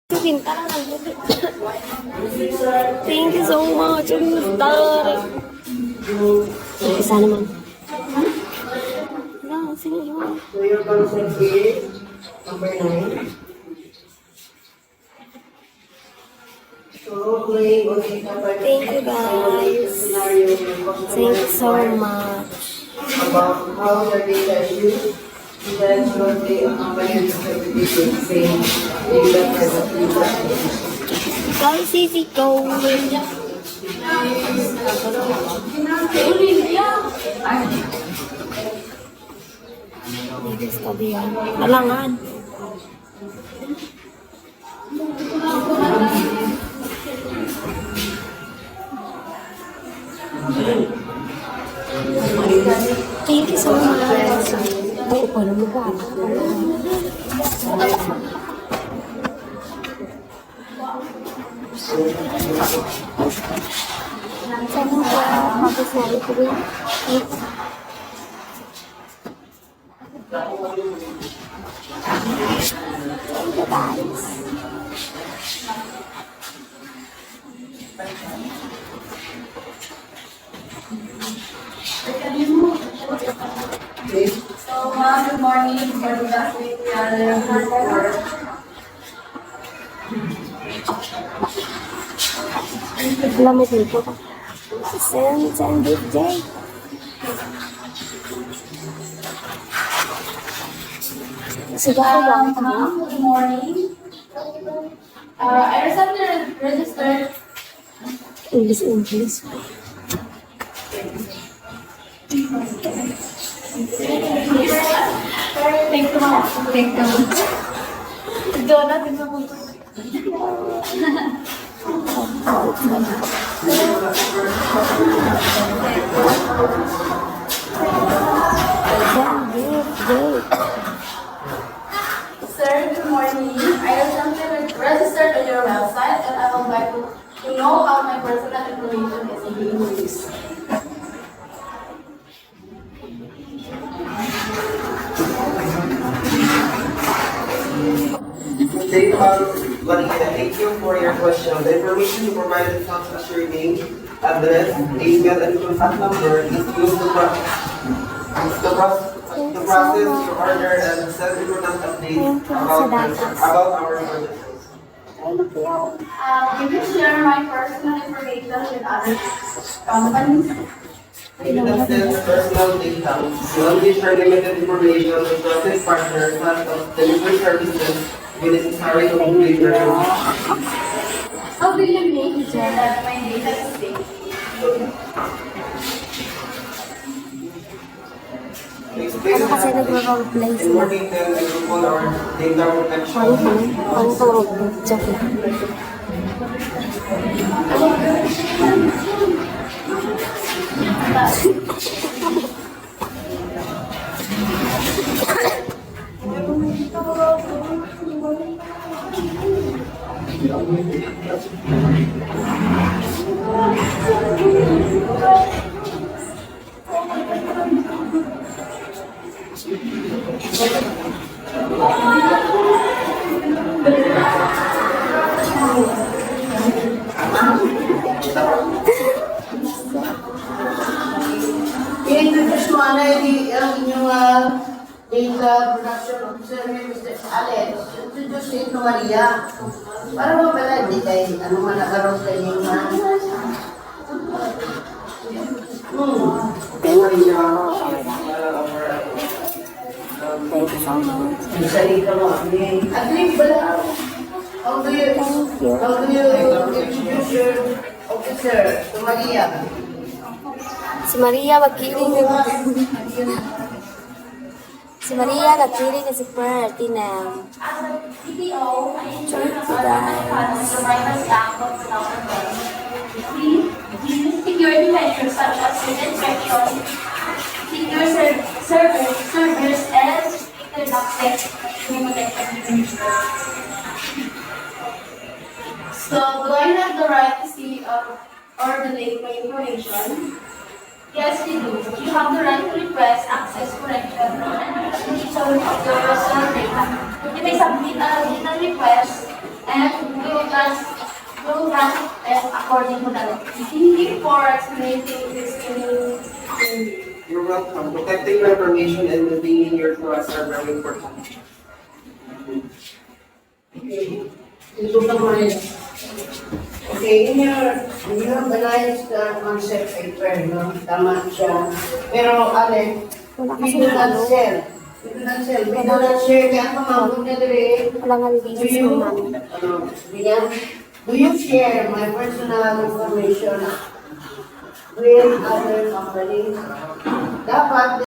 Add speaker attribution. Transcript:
Speaker 1: Pinta lang ang Thank you so much. Star. Isa naman. No, sige yun.
Speaker 2: So your consent is number 9. So playing on the number
Speaker 1: Thank you guys. Thank you so much.
Speaker 2: about how your data is used. Then your accompanying interpretation saying data privacy.
Speaker 1: Guys, easy go. Dito sa tabi yan. Alangan. Thank you so much. Oo pa naman ba? Sana po, mapasali ko rin. Thank you guys.
Speaker 3: So, good morning. For the last week, we are
Speaker 1: Lamit nito. Send good day. Sige ako lang.
Speaker 3: Good morning. I recently registered.
Speaker 1: English.
Speaker 3: Thank you, ma'am. Thank you. Doon natin sa punto.
Speaker 1: Send good day.
Speaker 3: Sir, good morning. I recently registered on your website and I would like to know how my personal information is being used.
Speaker 2: Thank you for your question. The information you provided comes as your name, address, email, and contact number. This will the process your order and send important updates about our services.
Speaker 3: You can share my personal information with other companies.
Speaker 2: You can send personal data. You only share limited information with trusted partners such as delivery services when necessary to complete your job.
Speaker 3: How will you make sure that my data is safe?
Speaker 2: Explain
Speaker 1: Ano kasi nag-roleplay
Speaker 2: in more
Speaker 1: sila?
Speaker 2: detail and recall our data protection.
Speaker 1: Ano itong roleplay? Joke lang.
Speaker 2: I-introduce mo na ang inyong data production officer ni Mr. Alex. Introduce si Ito Maria. Para mo pala, hindi kayo, ano man nakaroon sa inyo na. Maria.
Speaker 1: Thank you so much.
Speaker 2: Salita mo, Agli, bala. How do you introduce your officer to Maria?
Speaker 1: Si Maria magkiling na si Maria nagkiling na si Perty na.
Speaker 3: As a CPO, I ensure
Speaker 1: Thank you
Speaker 3: that my
Speaker 1: guys.
Speaker 3: provider staff of the government. Security measures such as inspection, secure servers, and stricter access to protected So, do I have the right to see or delete my information? Yes, you do. You have the right to request access correction and deletion of your personal data. You may submit a digital request and we'll grant it according to the law. Thank you for explaining this to me.
Speaker 4: You're welcome. Protecting your information and maintaining your trust are very important.
Speaker 2: Ito ka mo rin. Okay, you have analyzed the concept paper, no? Tama siya. Pero, Ale, we do not sell. We do not sell. We do not share. Kaya pamangkot niya dire.
Speaker 1: Wala nga release ko namin.
Speaker 2: Do you share my personal information with other companies? Dapat